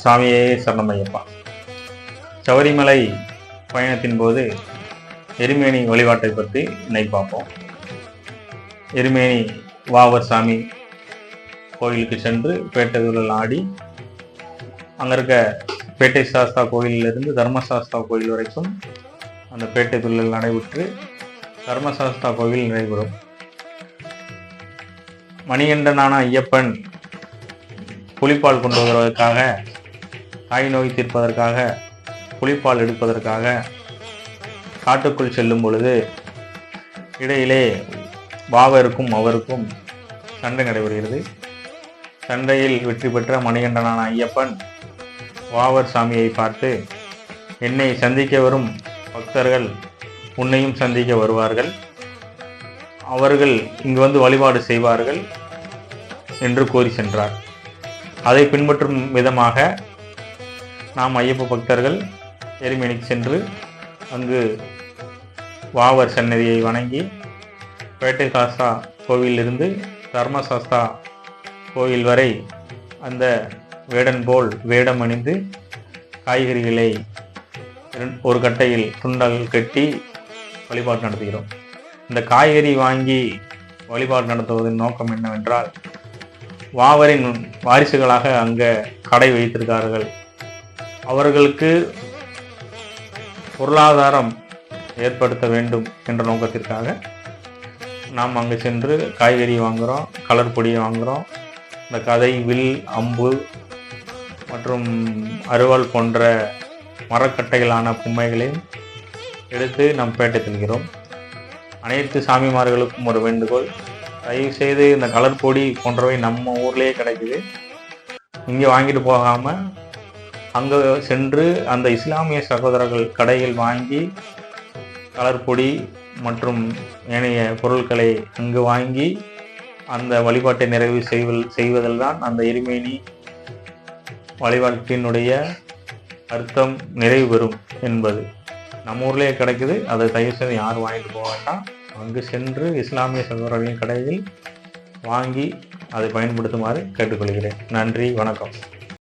சாமியே சரணமையப்பா. சபரிமலை பயணத்தின் போது எருமேனி வழிபாட்டை பற்றி இன்னைக்கு பார்ப்போம். எருமேனி வாவர் சாமி கோயிலுக்கு சென்று பேட்டை துள்ளல் ஆடி, அங்கே இருக்க பேட்டை சாஸ்தா கோயிலிருந்து தர்மசாஸ்தா கோயில் வரைக்கும் அந்த பேட்டை துள்ளல் நடைபெற்று தர்மசாஸ்தா கோயில் நிறைவுறும். மணிகண்டனான ஐயப்பன் புலிப்பால் கொண்டு வருவதற்காக, தாய் நோய் தீர்ப்பதற்காக, புலிப்பால் எடுப்பதற்காக காட்டுக்குள் செல்லும் பொழுது இடையிலே வாவருக்கும் அவருக்கும் சண்டை நடைபெறுகிறது. சண்டையில் வெற்றி பெற்ற மணிகண்டனான ஐயப்பன் வாவர் சாமியை பார்த்து, என்னை சந்திக்க வரும் பக்தர்கள் உன்னையும் சந்திக்க வருவார்கள், அவர்கள் இங்கு வந்து வழிபாடு செய்வார்கள் என்று கூறி சென்றார். அதை பின்பற்றும் விதமாக நாம் ஐயப்ப பக்தர்கள் எருமேனிக்கு சென்று அங்கு வாவர் சன்னதியை வணங்கி பேட்டை சாஸ்தா கோவிலிருந்து தர்மசாஸ்தா கோயில் வரை அந்த வேடன் போல் வேடம் அணிந்து காய்கறிகளை ஒரு கட்டையில் துண்டால் கட்டி வழிபாடு நடத்துகிறோம். இந்த காய்கறி வாங்கி வழிபாடு நடத்துவதன் நோக்கம் என்னவென்றால், வாவரின் வாரிசுகளாக அங்கே கடை வைத்திருக்கார்கள், அவர்களுக்கு பொருளாதாரம் ஏற்படுத்த வேண்டும் என்ற நோக்கத்திற்காக நாம் அங்கே சென்று காய்கறி வாங்குகிறோம், கலர் பொடியை வாங்குகிறோம். இந்த கதை, வில், அம்பு மற்றும் அருவாள் போன்ற மரக்கட்டைகளான பொம்மைகளையும் எடுத்து நாம் பேட்டை செல்கிறோம். அனைத்து சாமிமார்களுக்கும் ஒரு வேண்டுகோள், தயவு செய்து இந்த கலர் பொடி போன்றவை நம்ம ஊர்லேயே கிடைக்குது, இங்கே வாங்கிட்டு போகாமல் அங்கே சென்று அந்த இஸ்லாமிய சகோதரர்கள் கடையில் வாங்கி கலர் பொடி மற்றும் ஏனைய பொருட்களை அங்கு வாங்கி அந்த வழிபாட்டை நிறைவு செய்வதில் தான் அந்த எருமேனி வழிபாட்டினுடைய அர்த்தம் நிறைவு பெறும் என்பது. நம்ம ஊர்லேயே கிடைக்குது, அதை தயவு செய்து யாரும் வாங்கிட்டு போக வேண்டாம். அங்கு சென்று இஸ்லாமிய சகோதரர்களின் கடையில் வாங்கி அதை பயன்படுத்துமாறு கேட்டுக்கொள்கிறேன். நன்றி, வணக்கம்.